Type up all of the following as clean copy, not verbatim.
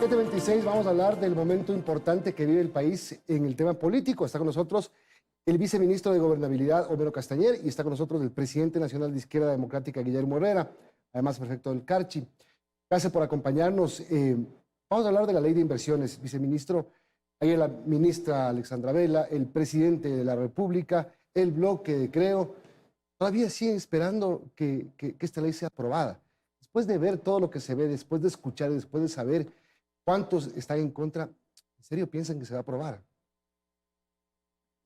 7:26, vamos a hablar del momento importante que vive el país en el tema político. Está con nosotros el viceministro de Gobernabilidad, Homero Castañer, y está con nosotros el presidente nacional de Izquierda Democrática, Guillermo Herrera, además prefecto del Carchi. Gracias por acompañarnos. Vamos a hablar de la ley de inversiones, viceministro. Ayer la ministra Alexandra Vela, el presidente de la República, el bloque de Creo, todavía siguen esperando que esta ley sea aprobada. Después de ver todo lo que se ve, después de escuchar, después de saber cuántos están en contra, ¿en serio piensan que se va a aprobar?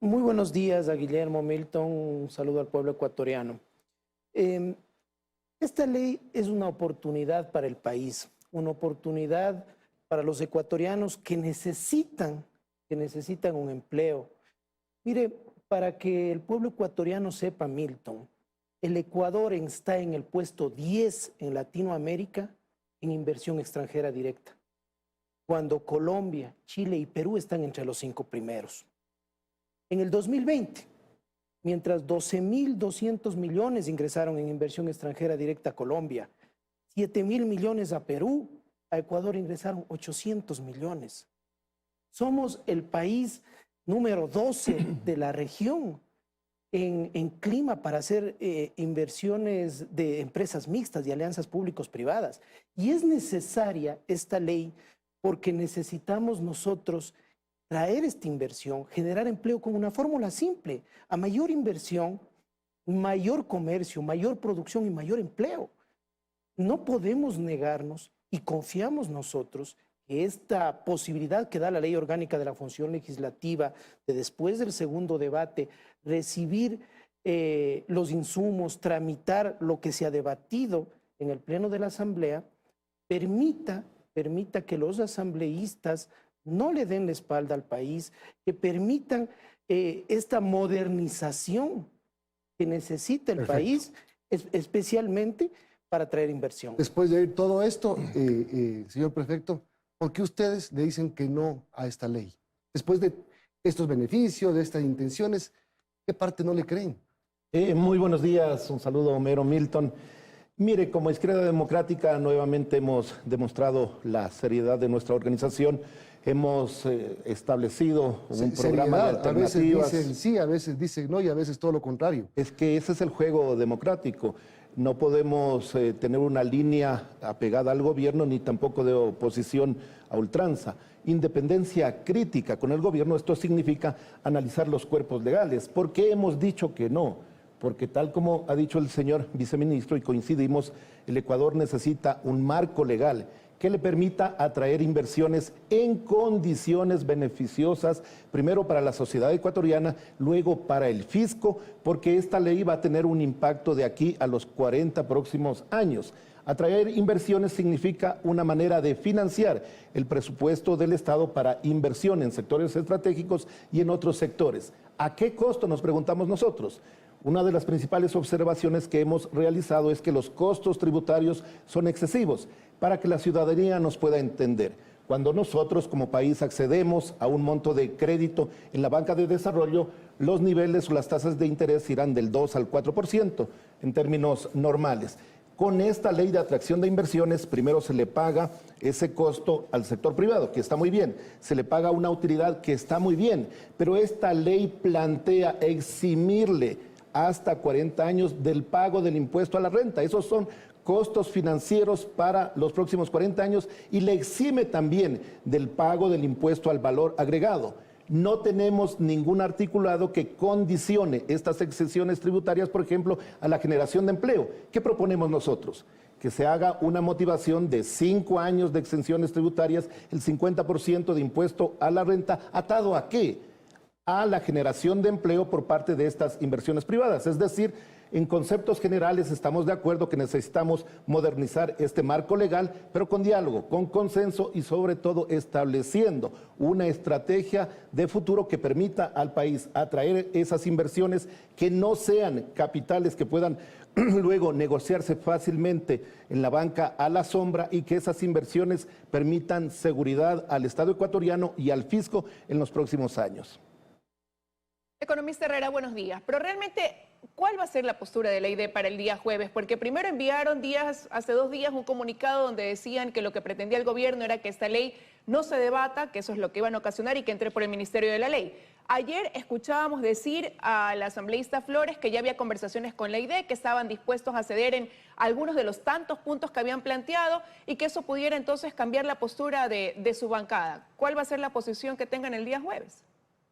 Muy buenos días a Guillermo, Milton, un saludo al pueblo ecuatoriano. Esta ley es una oportunidad para el país, una oportunidad para los ecuatorianos que necesitan un empleo. Mire, para que el pueblo ecuatoriano sepa, Milton, el Ecuador está en el puesto 10 en Latinoamérica en inversión extranjera directa, cuando Colombia, Chile y Perú están entre los 5 primeros. En el 2020, mientras 12.200 millones ingresaron en inversión extranjera directa a Colombia, 7.000 millones a Perú, a Ecuador ingresaron 800 millones. Somos el país número 12 de la región en clima para hacer inversiones de empresas mixtas y alianzas públicos-privadas. Y es necesaria esta ley porque necesitamos nosotros traer esta inversión, generar empleo con una fórmula simple. A mayor inversión, mayor comercio, mayor producción y mayor empleo. No podemos negarnos y confiamos nosotros que esta posibilidad que da la Ley Orgánica de la Función Legislativa de después del segundo debate, recibir los insumos, tramitar lo que se ha debatido en el Pleno de la Asamblea, permita que los asambleístas no le den la espalda al país, que permitan esta modernización que necesita el país, especialmente para traer inversión. Después de oír todo esto, señor prefecto, ¿por qué ustedes le dicen que no a esta ley? Después de estos beneficios, de estas intenciones, ¿qué parte no le creen? Muy buenos días, un saludo a Homero, Milton. Mire, como Izquierda Democrática nuevamente hemos demostrado la seriedad de nuestra organización. Hemos establecido un programa de alternativas. A veces dicen sí, a veces dicen no y a veces todo lo contrario. Es que ese es el juego democrático. No podemos tener una línea apegada al gobierno ni tampoco de oposición a ultranza. Independencia crítica con el gobierno, esto significa analizar los cuerpos legales. ¿Por qué hemos dicho que no? Porque tal como ha dicho el señor viceministro y coincidimos, el Ecuador necesita un marco legal que le permita atraer inversiones en condiciones beneficiosas, primero para la sociedad ecuatoriana, luego para el fisco, porque esta ley va a tener un impacto de aquí a los 40 próximos años. Atraer inversiones significa una manera de financiar el presupuesto del Estado para inversión en sectores estratégicos y en otros sectores. ¿A qué costo? Nos preguntamos nosotros. Una de las principales observaciones que hemos realizado es que los costos tributarios son excesivos. Para que la ciudadanía nos pueda entender, cuando nosotros como país accedemos a un monto de crédito en la banca de desarrollo, los niveles o las tasas de interés irán del 2 al 4% en términos normales. Con esta ley de atracción de inversiones, primero se le paga ese costo al sector privado, que está muy bien. Se le paga una utilidad que está muy bien, pero esta ley plantea eximirle hasta 40 años del pago del impuesto a la renta. Esos son costos financieros para los próximos 40 años y le exime también del pago del impuesto al valor agregado. No tenemos ningún articulado que condicione estas exenciones tributarias, por ejemplo, a la generación de empleo. ¿Qué proponemos nosotros? Que se haga una motivación de 5 años de exenciones tributarias, el 50% de impuesto a la renta, ¿atado a qué? A la generación de empleo por parte de estas inversiones privadas. Es decir, en conceptos generales estamos de acuerdo que necesitamos modernizar este marco legal, pero con diálogo, con consenso y sobre todo estableciendo una estrategia de futuro que permita al país atraer esas inversiones que no sean capitales que puedan luego negociarse fácilmente en la banca a la sombra y que esas inversiones permitan seguridad al Estado ecuatoriano y al fisco en los próximos años. Economista Herrera, buenos días. Pero realmente ¿cuál va a ser la postura de la ID para el día jueves? Porque primero enviaron hace 2 días un comunicado donde decían que lo que pretendía el gobierno era que esta ley no se debata, que eso es lo que iban a ocasionar y que entre por el Ministerio de la Ley. Ayer escuchábamos decir al asambleísta Flores que ya había conversaciones con la ID, que estaban dispuestos a ceder en algunos de los tantos puntos que habían planteado y que eso pudiera entonces cambiar la postura de su bancada. ¿Cuál va a ser la posición que tengan el día jueves?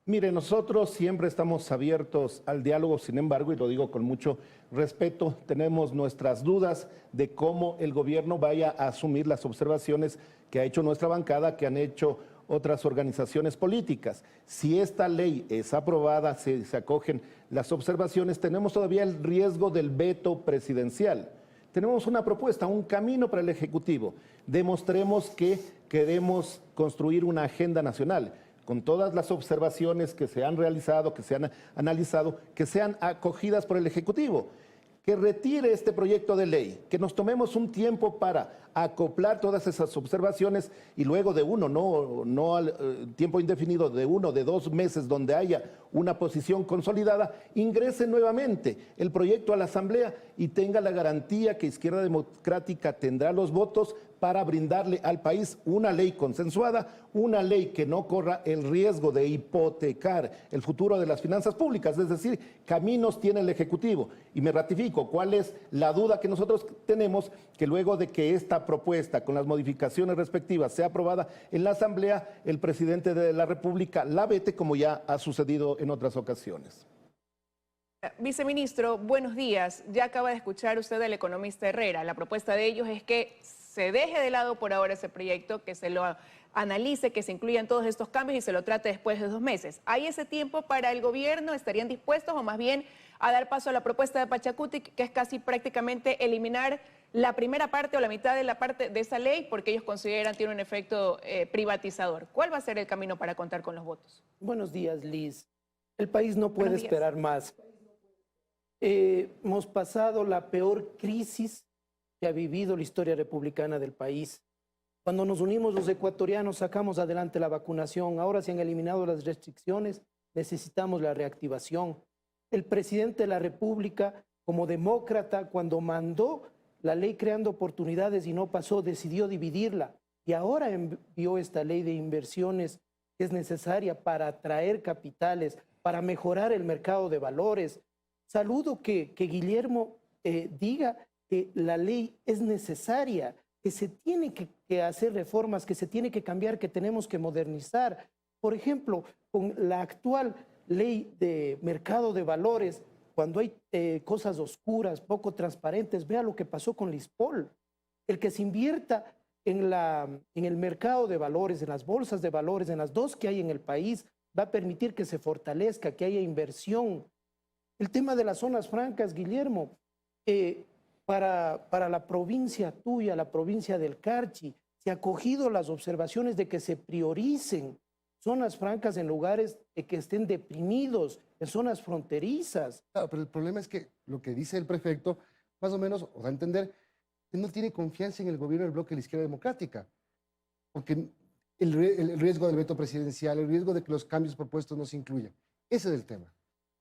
Mire, nosotros siempre estamos abiertos al diálogo, sin embargo, y lo digo con mucho respeto, tenemos nuestras dudas de cómo el gobierno vaya a asumir las observaciones que ha hecho nuestra bancada, que han hecho otras organizaciones políticas. Si esta ley es aprobada, se acogen las observaciones, tenemos todavía el riesgo del veto presidencial. Tenemos una propuesta, un camino para el Ejecutivo. Demostremos que queremos construir una agenda nacional con todas las observaciones que se han realizado, que se han analizado, que sean acogidas por el Ejecutivo. Que retire este proyecto de ley, que nos tomemos un tiempo para acoplar todas esas observaciones y luego de no al tiempo indefinido, de 1, de 2 meses donde haya una posición consolidada, ingrese nuevamente el proyecto a la Asamblea y tenga la garantía que Izquierda Democrática tendrá los votos para brindarle al país una ley consensuada, una ley que no corra el riesgo de hipotecar el futuro de las finanzas públicas, es decir, caminos tiene el Ejecutivo. Y me ratifico, ¿cuál es la duda que nosotros tenemos? Que luego de que esta propuesta con las modificaciones respectivas sea aprobada en la Asamblea, el presidente de la República la vete, como ya ha sucedido en otras ocasiones. Viceministro, buenos días. Ya acaba de escuchar usted al economista Herrera. La propuesta de ellos es que se deje de lado por ahora ese proyecto, que se lo analice, que se incluyan todos estos cambios y se lo trate después de 2 meses. ¿Hay ese tiempo para el gobierno? ¿Estarían dispuestos o más bien a dar paso a la propuesta de Pachacuti, que es casi prácticamente eliminar la primera parte o la mitad de la parte de esa ley porque ellos consideran tiene un efecto privatizador? ¿Cuál va a ser el camino para contar con los votos? Buenos días, Liz. El país no puede esperar más. Hemos pasado la peor crisis que ha vivido la historia republicana del país. Cuando nos unimos los ecuatorianos, sacamos adelante la vacunación. Ahora se han eliminado las restricciones, necesitamos la reactivación. El presidente de la República, como demócrata, cuando mandó la ley creando oportunidades y no pasó, decidió dividirla. Y ahora envió esta ley de inversiones que es necesaria para atraer capitales, para mejorar el mercado de valores. Saludo que Guillermo diga que la ley es necesaria, que se tiene que hacer reformas, que se tiene que cambiar, que tenemos que modernizar. Por ejemplo, con la actual ley de mercado de valores, cuando hay cosas oscuras, poco transparentes, vea lo que pasó con Lispol. El que se invierta en el mercado de valores, en las bolsas de valores, en las 2 que hay en el país, va a permitir que se fortalezca, que haya inversión. El tema de las zonas francas, Guillermo, para la provincia tuya, la provincia del Carchi, se ha acogido las observaciones de que se prioricen zonas francas en lugares que estén deprimidos, en zonas fronterizas. Claro, pero el problema es que lo que dice el prefecto, más o menos, o da a entender, que no tiene confianza en el gobierno del bloque de la Izquierda Democrática, porque el riesgo del veto presidencial, el riesgo de que los cambios propuestos no se incluyan. Ese es el tema.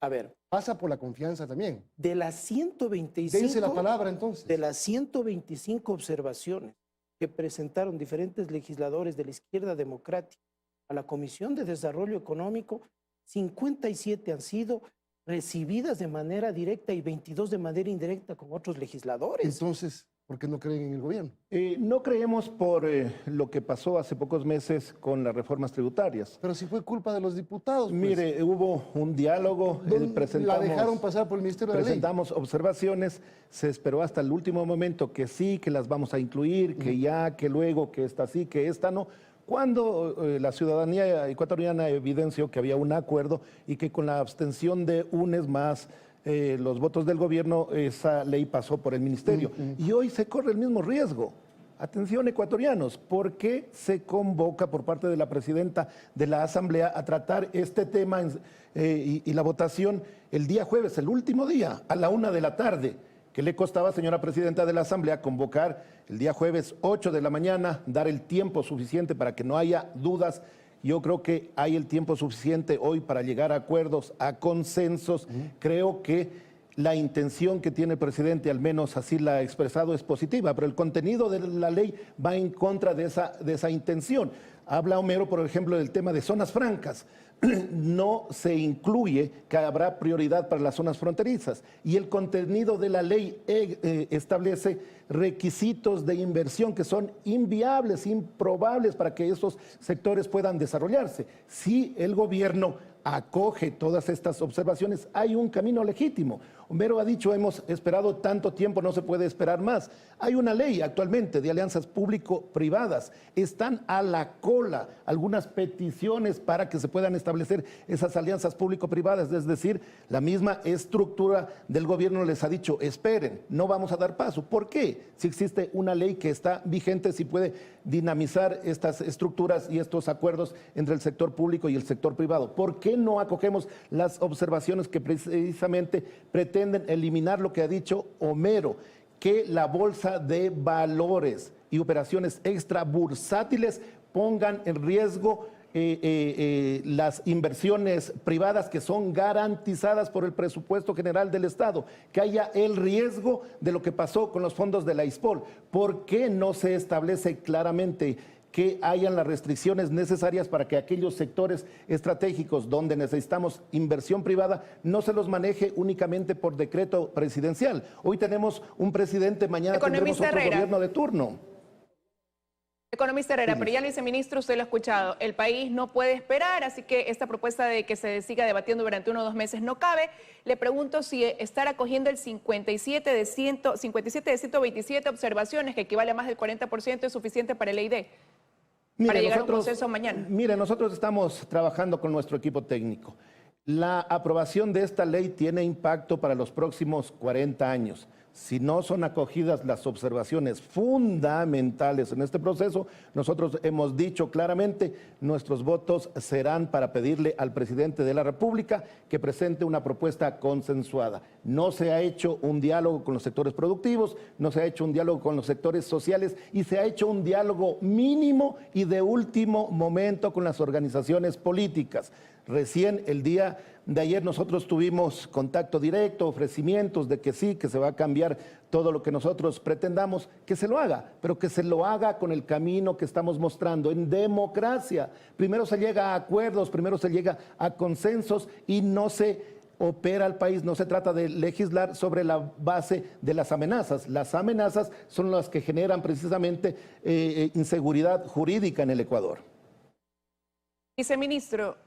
A ver. Pasa por la confianza también. De las 125... Dense la palabra, entonces. De las 125 observaciones que presentaron diferentes legisladores de la Izquierda Democrática a la Comisión de Desarrollo Económico, 57 han sido recibidas de manera directa y 22 de manera indirecta con otros legisladores. Entonces, ¿por qué no creen en el gobierno? No creemos por lo que pasó hace pocos meses con las reformas tributarias. Pero si fue culpa de los diputados. Pues. Mire, hubo un diálogo, la dejaron pasar por el Ministerio de la Ley. Presentamos observaciones, se esperó hasta el último momento que sí, que las vamos a incluir, que ya, que luego, que esta sí, que esta no. Cuando la ciudadanía ecuatoriana evidenció que había un acuerdo y que con la abstención de UNES más los votos del gobierno, esa ley pasó por el ministerio. Y hoy se corre el mismo riesgo. Atención, ecuatorianos, ¿por qué se convoca por parte de la presidenta de la Asamblea a tratar este tema y la votación el día jueves, el último día, a la 1 de la tarde? ¿Qué le costaba, señora presidenta de la Asamblea, convocar el día jueves 8 de la mañana, dar el tiempo suficiente para que no haya dudas? Yo creo que hay el tiempo suficiente hoy para llegar a acuerdos, a consensos. Creo que la intención que tiene el presidente, al menos así la ha expresado, es positiva, pero el contenido de la ley va en contra de esa intención. Habla Homero, por ejemplo, del tema de zonas francas. No se incluye que habrá prioridad para las zonas fronterizas y el contenido de la ley establece requisitos de inversión que son inviables, improbables para que estos sectores puedan desarrollarse. Si el gobierno acoge todas estas observaciones, hay un camino legítimo. Homero ha dicho, hemos esperado tanto tiempo, no se puede esperar más. Hay una ley actualmente de alianzas público-privadas. Están a la cola algunas peticiones para que se puedan establecer esas alianzas público-privadas. Es decir, la misma estructura del gobierno les ha dicho, esperen, no vamos a dar paso. ¿Por qué? Si existe una ley que está vigente, si puede dinamizar estas estructuras y estos acuerdos entre el sector público y el sector privado. ¿Por qué no acogemos las observaciones que precisamente pretenden eliminar lo que ha dicho Homero, que la bolsa de valores y operaciones extrabursátiles pongan en riesgo las inversiones privadas que son garantizadas por el presupuesto general del Estado, que haya el riesgo de lo que pasó con los fondos de la ISPOL? ¿Por qué no se establece claramente que hayan las restricciones necesarias para que aquellos sectores estratégicos donde necesitamos inversión privada no se los maneje únicamente por decreto presidencial? Hoy tenemos un presidente, mañana tendremos otro gobierno de turno. Economista Herrera, pero ya el viceministro, usted lo ha escuchado, el país no puede esperar, así que esta propuesta de que se siga debatiendo durante 1 o 2 meses no cabe. Le pregunto si estar acogiendo el 57 de 127 observaciones, que equivale a más del 40%, es suficiente para el EID, para llegar a un consenso mañana. Mire, nosotros estamos trabajando con nuestro equipo técnico. La aprobación de esta ley tiene impacto para los próximos 40 años. Si no son acogidas las observaciones fundamentales en este proceso, nosotros hemos dicho claramente, nuestros votos serán para pedirle al presidente de la República que presente una propuesta consensuada. No se ha hecho un diálogo con los sectores productivos, no se ha hecho un diálogo con los sectores sociales y se ha hecho un diálogo mínimo y de último momento con las organizaciones políticas. Recién el día de ayer nosotros tuvimos contacto directo, ofrecimientos de que sí, que se va a cambiar todo lo que nosotros pretendamos, que se lo haga, pero que se lo haga con el camino que estamos mostrando, en democracia. Primero se llega a acuerdos, primero se llega a consensos y no se opera al país, no se trata de legislar sobre la base de las amenazas. Las amenazas son las que generan precisamente inseguridad jurídica en el Ecuador. Viceministro,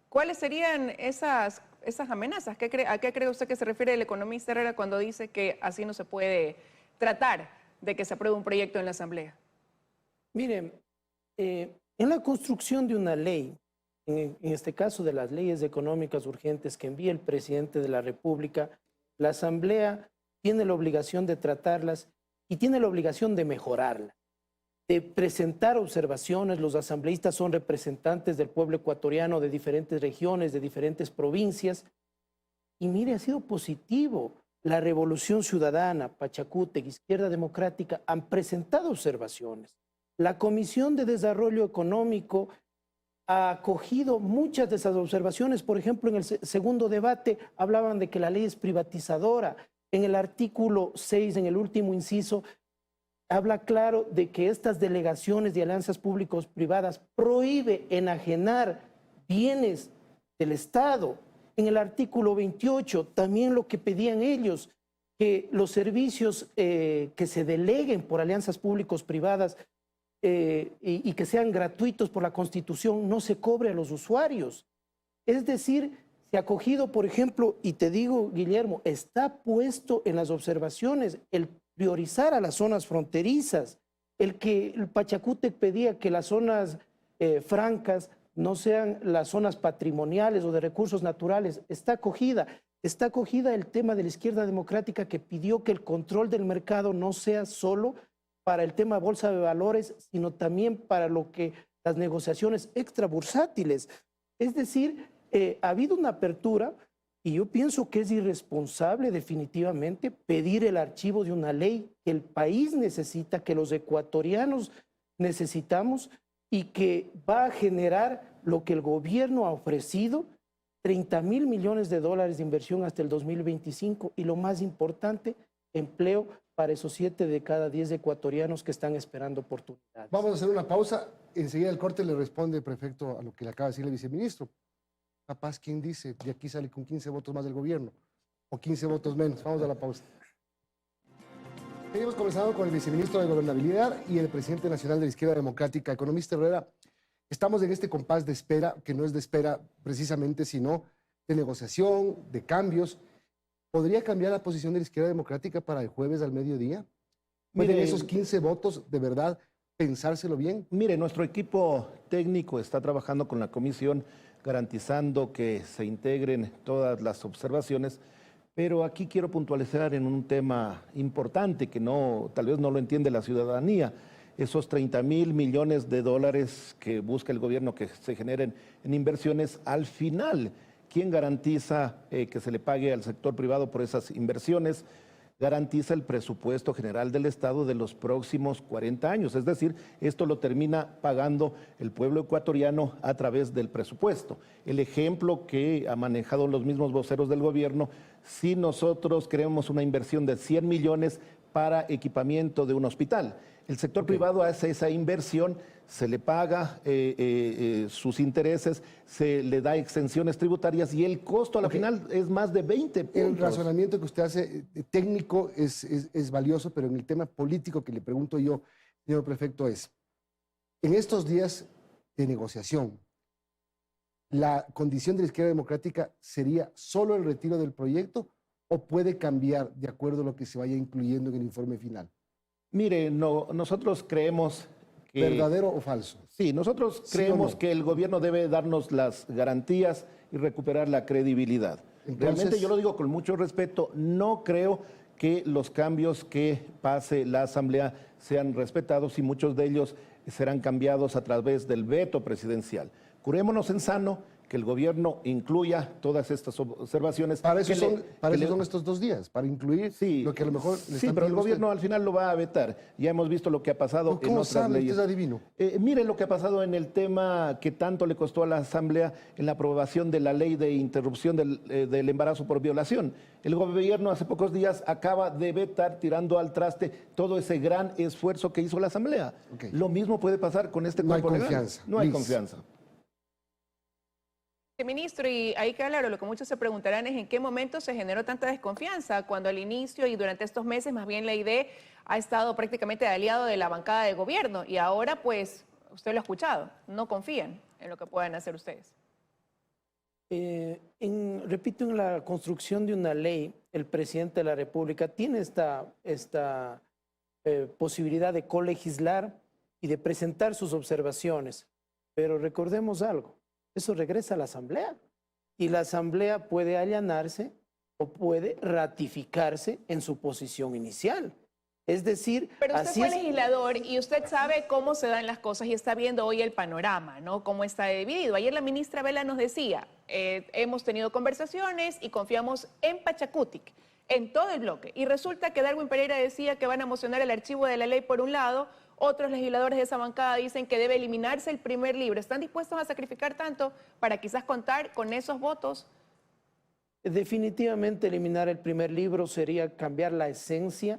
¿cuáles serían esas amenazas? ¿A qué cree usted que se refiere el economista Herrera cuando dice que así no se puede tratar de que se apruebe un proyecto en la Asamblea? Miren, en la construcción de una ley, en este caso de las leyes económicas urgentes que envía el presidente de la República, la Asamblea tiene la obligación de tratarlas y tiene la obligación de mejorarlas, de presentar observaciones. Los asambleístas son representantes del pueblo ecuatoriano de diferentes regiones, de diferentes provincias. Y mire, ha sido positivo. La Revolución Ciudadana, Pachacútec, Izquierda Democrática han presentado observaciones. La Comisión de Desarrollo Económico ha acogido muchas de esas observaciones. Por ejemplo, en el segundo debate hablaban de que la ley es privatizadora. En el artículo 6, en el último inciso, habla claro de que estas delegaciones de alianzas públicos-privadas prohíbe enajenar bienes del Estado. En el artículo 28 también lo que pedían ellos, que los servicios que se deleguen por alianzas públicos-privadas y que sean gratuitos por la Constitución no se cobre a los usuarios. Es decir, se ha acogido, por ejemplo, y te digo, Guillermo, está puesto en las observaciones el priorizar a las zonas fronterizas, el que el Pachacútec pedía que las zonas francas no sean las zonas patrimoniales o de recursos naturales. Está acogida el tema de la Izquierda Democrática que pidió que el control del mercado no sea solo para el tema bolsa de valores, sino también para lo que las negociaciones extrabursátiles. Es decir, ha habido una apertura. Y yo pienso que es irresponsable definitivamente pedir el archivo de una ley que el país necesita, que los ecuatorianos necesitamos y que va a generar lo que el gobierno ha ofrecido, 30.000 millones de dólares de inversión hasta el 2025 y lo más importante, empleo para esos 7 de cada 10 ecuatorianos que están esperando oportunidades. Vamos a hacer una pausa. Enseguida el corte le responde, prefecto, a lo que le acaba de decir el viceministro. Capaz, ¿quién dice? De aquí sale con 15 votos más del gobierno o 15 votos menos. Vamos a la pausa. Seguimos conversando con el viceministro de Gobernabilidad y el presidente nacional de la Izquierda Democrática, economista Herrera. Estamos en este compás de espera, que no es de espera precisamente, sino de negociación, de cambios. ¿Podría cambiar la posición de la Izquierda Democrática para el jueves al mediodía? ¿Pueden esos 15 votos de verdad pensárselo bien? Mire, nuestro equipo técnico está trabajando con la comisión garantizando que se integren todas las observaciones, pero aquí quiero puntualizar en un tema importante que tal vez no lo entiende la ciudadanía. Esos 30.000 millones de dólares que busca el gobierno que se generen en inversiones, al final, ¿quién garantiza que se le pague al sector privado por esas inversiones? Garantiza el presupuesto general del Estado de los próximos 40 años. Es decir, esto lo termina pagando el pueblo ecuatoriano a través del presupuesto. El ejemplo que ha manejado los mismos voceros del gobierno, si nosotros queremos una inversión de 100 millones para equipamiento de un hospital, el sector privado hace esa inversión, se le paga sus intereses, se le da exenciones tributarias y el costo a la final es más de 20 puntos. El razonamiento que usted hace técnico es valioso, pero en el tema político que le pregunto yo, señor prefecto, es, en estos días de negociación, ¿la condición de la Izquierda Democrática sería solo el retiro del proyecto o puede cambiar de acuerdo a lo que se vaya incluyendo en el informe final? Mire, nosotros creemos que... ¿Verdadero o falso? Sí, nosotros creemos que el gobierno debe darnos las garantías y recuperar la credibilidad. Realmente yo lo digo con mucho respeto, no creo que los cambios que pase la Asamblea sean respetados y muchos de ellos serán cambiados a través del veto presidencial. Curémonos en sano, que el gobierno incluya todas estas observaciones. Para eso son estos 2 días, para incluir lo que a lo mejor... Sí, pero el gobierno al final lo va a vetar. Ya hemos visto lo que ha pasado en otras leyes. ¿Usted es adivino? Mire lo que ha pasado en el tema que tanto le costó a la Asamblea en la aprobación de la ley de interrupción del embarazo por violación. El gobierno hace pocos días acaba de vetar, tirando al traste, todo ese gran esfuerzo que hizo la Asamblea. Lo mismo puede pasar con este cuerpo legal. No hay confianza. No hay confianza. Ministro, y ahí claro, lo que muchos se preguntarán es en qué momento se generó tanta desconfianza, cuando al inicio y durante estos meses más bien la ID ha estado prácticamente de aliado de la bancada de gobierno y ahora pues, usted lo ha escuchado, no confían en lo que puedan hacer ustedes. Repito, en la construcción de una ley, el presidente de la República tiene esta posibilidad de colegislar y de presentar sus observaciones, pero recordemos algo. Eso regresa a la Asamblea y la Asamblea puede allanarse o puede ratificarse en su posición inicial. Es decir, pero usted fue legislador y usted sabe cómo se dan las cosas y está viendo hoy el panorama, ¿no? Cómo está dividido. Ayer la ministra Vela nos decía, hemos tenido conversaciones y confiamos en Pachacutic, en todo el bloque. Y resulta que Darwin Pereira decía que van a mocionar el archivo de la ley por un lado. Otros legisladores de esa bancada dicen que debe eliminarse el primer libro. ¿Están dispuestos a sacrificar tanto para quizás contar con esos votos? Definitivamente eliminar el primer libro sería cambiar la esencia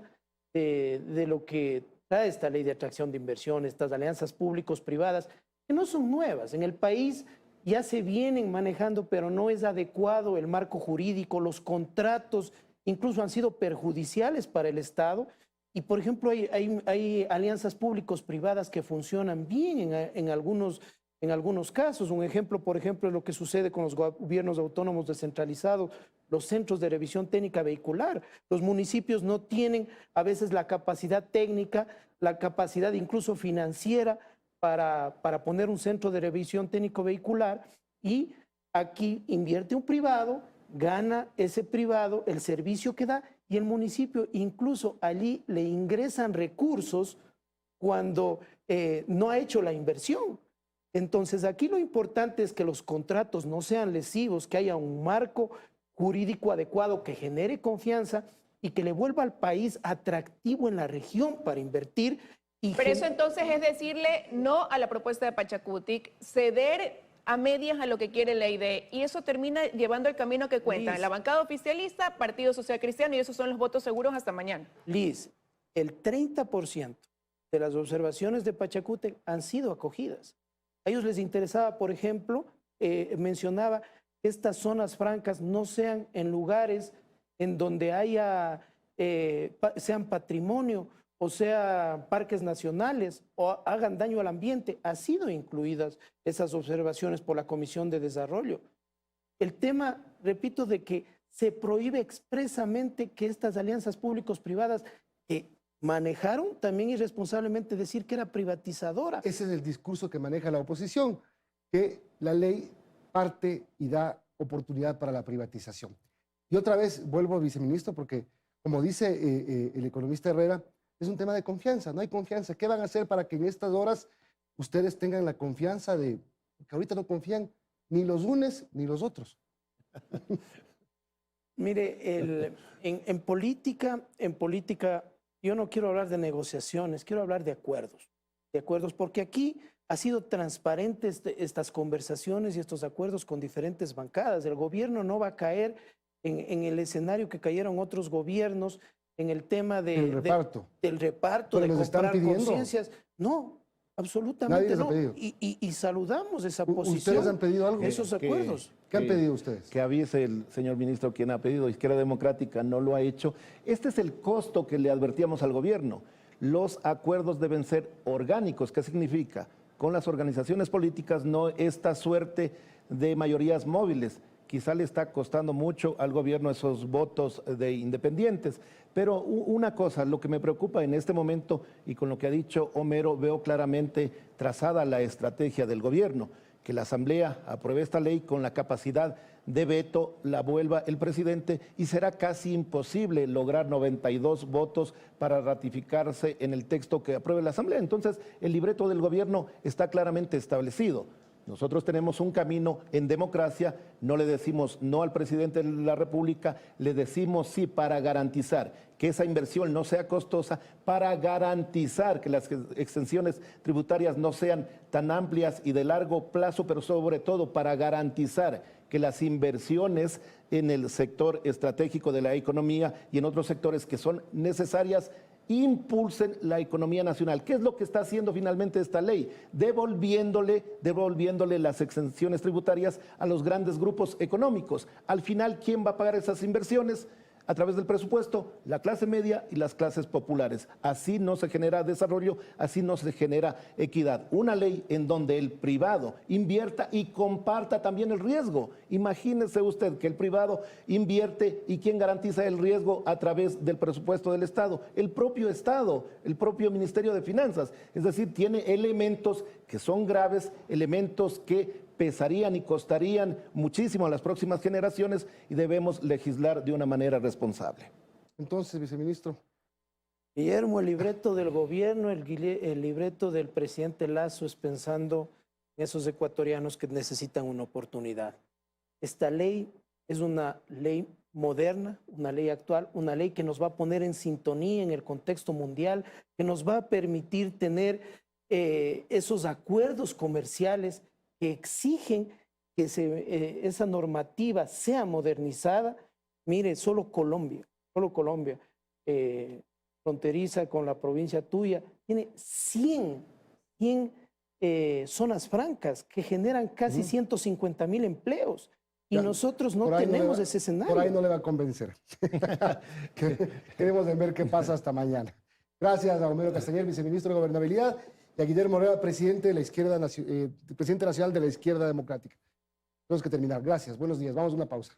de lo que trae esta ley de atracción de inversión, estas alianzas públicos-privadas, que no son nuevas. En el país ya se vienen manejando, pero no es adecuado el marco jurídico, los contratos incluso han sido perjudiciales para el Estado. Y, por ejemplo, hay alianzas públicos-privadas que funcionan bien en algunos casos. Un ejemplo, por ejemplo, es lo que sucede con los gobiernos autónomos descentralizados, los centros de revisión técnica vehicular. Los municipios no tienen a veces la capacidad técnica, la capacidad incluso financiera para poner un centro de revisión técnico vehicular y aquí invierte un privado, gana ese privado el servicio que da y el municipio incluso allí le ingresan recursos cuando no ha hecho la inversión. Entonces aquí lo importante es que los contratos no sean lesivos, que haya un marco jurídico adecuado que genere confianza y que le vuelva al país atractivo en la región para invertir. Pero eso entonces es decirle no a la propuesta de Pachacutic, ceder a medias a lo que quiere la idea. Y eso termina llevando el camino que cuenta. Liz. La bancada oficialista, Partido Social Cristiano, y esos son los votos seguros hasta mañana. Liz, el 30% de las observaciones de Pachacútec han sido acogidas. A ellos les interesaba, por ejemplo, mencionaba que estas zonas francas no sean en lugares en donde haya, sean patrimonio o sea parques nacionales o hagan daño al ambiente. Han sido incluidas esas observaciones por la Comisión de Desarrollo. El tema, repito, de que se prohíbe expresamente que estas alianzas públicos-privadas que manejaron también irresponsablemente decir que era privatizadora. Ese es el discurso que maneja la oposición, que la ley parte y da oportunidad para la privatización. Y otra vez vuelvo, viceministro, porque como dice el economista Herrera, es un tema de confianza, no hay confianza. ¿Qué van a hacer para que en estas horas ustedes tengan la confianza de que ahorita no confían ni los unes ni los otros? Mire, en política, yo no quiero hablar de negociaciones, quiero hablar de acuerdos, porque aquí ha sido transparente estas conversaciones y estos acuerdos con diferentes bancadas. El gobierno no va a caer en el escenario que cayeron otros gobiernos, en el tema del reparto, de comprar conciencias. No, absolutamente no. Y saludamos esa posición. ¿Ustedes han pedido algo? Esos acuerdos. ¿Qué han pedido ustedes? Que avise el señor ministro quien ha pedido. Izquierda Democrática no lo ha hecho. Este es el costo que le advertíamos al gobierno. Los acuerdos deben ser orgánicos. ¿Qué significa? Con las organizaciones políticas, no esta suerte de mayorías móviles. Quizá le está costando mucho al gobierno esos votos de independientes. Pero una cosa, lo que me preocupa en este momento, y con lo que ha dicho Homero, veo claramente trazada la estrategia del gobierno, que la Asamblea apruebe esta ley con la capacidad de veto, la vuelva el presidente, y será casi imposible lograr 92 votos para ratificarse en el texto que apruebe la Asamblea. Entonces, el libreto del gobierno está claramente establecido. Nosotros tenemos un camino en democracia, no le decimos no al presidente de la República, le decimos sí para garantizar que esa inversión no sea costosa, para garantizar que las exenciones tributarias no sean tan amplias y de largo plazo, pero sobre todo para garantizar que las inversiones en el sector estratégico de la economía y en otros sectores que son necesarias impulsen la economía nacional. ¿Qué es lo que está haciendo finalmente esta ley? Devolviéndole las exenciones tributarias a los grandes grupos económicos. Al final, ¿quién va a pagar esas inversiones? A través del presupuesto, la clase media y las clases populares. Así no se genera desarrollo, así no se genera equidad. Una ley en donde el privado invierta y comparta también el riesgo. Imagínese usted que el privado invierte y ¿quién garantiza el riesgo a través del presupuesto del Estado? El propio Estado, el propio Ministerio de Finanzas. Es decir, tiene elementos que son graves, elementos que pesarían y costarían muchísimo a las próximas generaciones y debemos legislar de una manera responsable. Entonces, viceministro. Guillermo, el libreto del gobierno, el libreto del presidente Lasso es pensando en esos ecuatorianos que necesitan una oportunidad. Esta ley es una ley moderna, una ley actual, una ley que nos va a poner en sintonía en el contexto mundial, que nos va a permitir tener esos acuerdos comerciales que exigen que esa normativa sea modernizada. Mire, solo Colombia, fronteriza con la provincia tuya, tiene 100 zonas francas que generan casi 150,000 empleos. Y nosotros no tenemos ese escenario. Por ahí no le va a convencer. Queremos ver qué pasa hasta mañana. Gracias a Homero Castañer, viceministro de Gobernabilidad, y a Guillermo Herrera, presidente nacional de la Izquierda Democrática. Tenemos que terminar. Gracias. Buenos días. Vamos a una pausa.